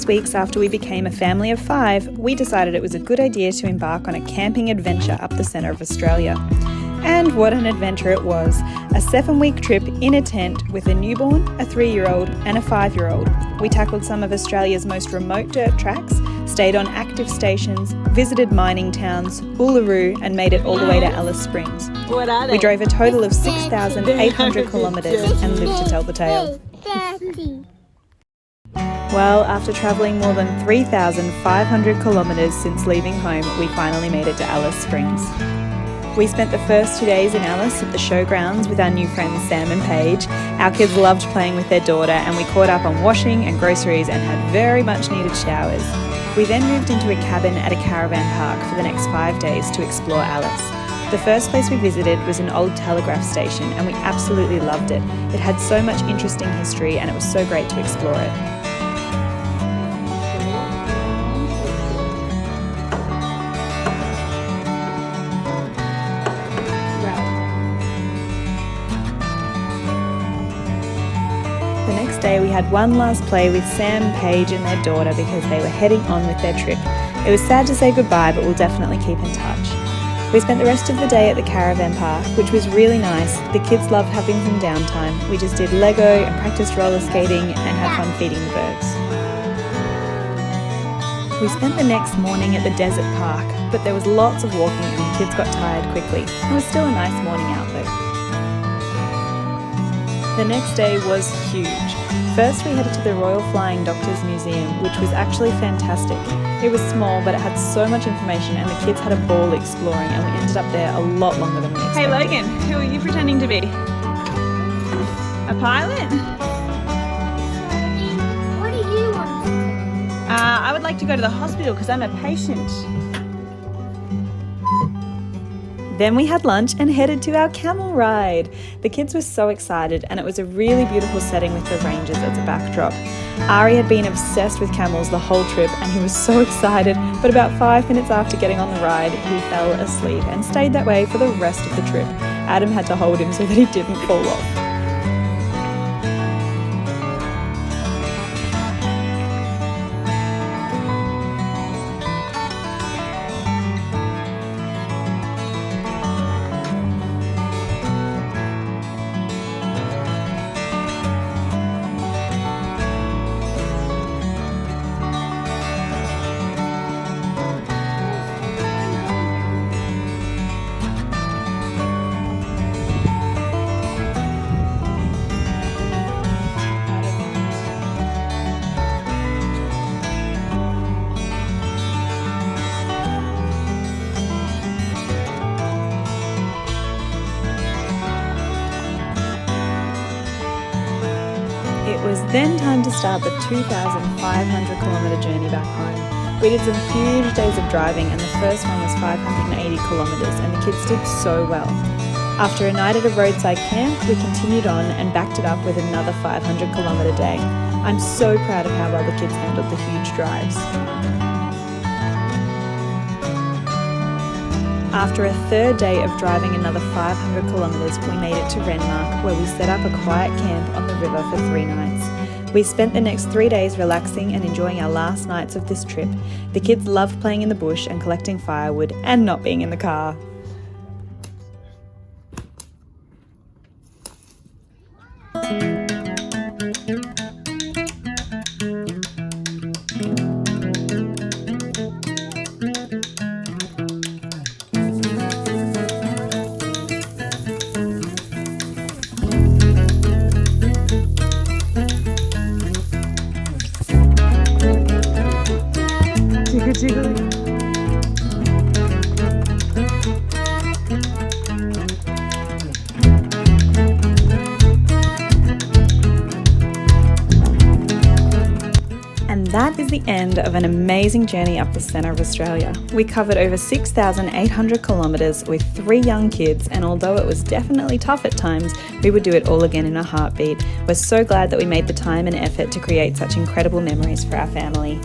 weeks after we became a family of 5, we decided it was a good idea to embark on a camping adventure up the centre of Australia. And what an adventure it was. A 7-week trip in a tent with a newborn, a 3-year-old and a 5-year-old. We tackled some of Australia's most remote dirt tracks, stayed on active stations, visited mining towns, Uluru and made it all the way to Alice Springs. What are they? We drove a total of 6,800 kilometres and lived to tell the tale. Well, after travelling more than 3,500 kilometres since leaving home, we finally made it to Alice Springs. We spent the first 2 days in Alice at the showgrounds with our new friends Sam and Paige. Our kids loved playing with their daughter and we caught up on washing and groceries and had very much needed showers. We then moved into a cabin at a caravan park for the next 5 days to explore Alice. The first place we visited was an old telegraph station and we absolutely loved it. It had so much interesting history and it was so great to explore it. The next day we had one last play with Sam, Paige and their daughter because they were heading on with their trip. It was sad to say goodbye, but we'll definitely keep in touch. We spent the rest of the day at the caravan park, which was really nice. The kids loved having some downtime. We just did Lego and practiced roller skating and had fun feeding the birds. We spent the next morning at the desert park, but there was lots of walking and the kids got tired quickly. It was still a nice morning out though. The next day was huge. First we headed to the Royal Flying Doctors Museum, which was actually fantastic. It was small, but it had so much information and the kids had a ball exploring and we ended up there a lot longer than we expected. Hey Logan, who are you pretending to be? A pilot? What do you want? I would like to go to the hospital because I'm a patient. Then we had lunch and headed to our camel ride. The kids were so excited and it was a really beautiful setting with the ranges as a backdrop. Ari had been obsessed with camels the whole trip and he was so excited, but about 5 minutes after getting on the ride, he fell asleep and stayed that way for the rest of the trip. Adam had to hold him so that he didn't fall off. It was then time to start the 2,500 kilometre journey back home. We did some huge days of driving and the first one was 580 kilometres and the kids did so well. After a night at a roadside camp, we continued on and backed it up with another 500 kilometre day. I'm so proud of how well the kids handled the huge drives. After a third day of driving another 500 kilometres, we made it to Renmark, where we set up a quiet camp on the river for 3 nights. We spent the next 3 days relaxing and enjoying our last nights of this trip. The kids loved playing in the bush and collecting firewood and not being in the car. Jiggly. And that is the end of an amazing journey up the centre of Australia. We covered over 6,800 kilometres with 3 young kids, and although it was definitely tough at times, we would do it all again in a heartbeat. We're so glad that we made the time and effort to create such incredible memories for our family.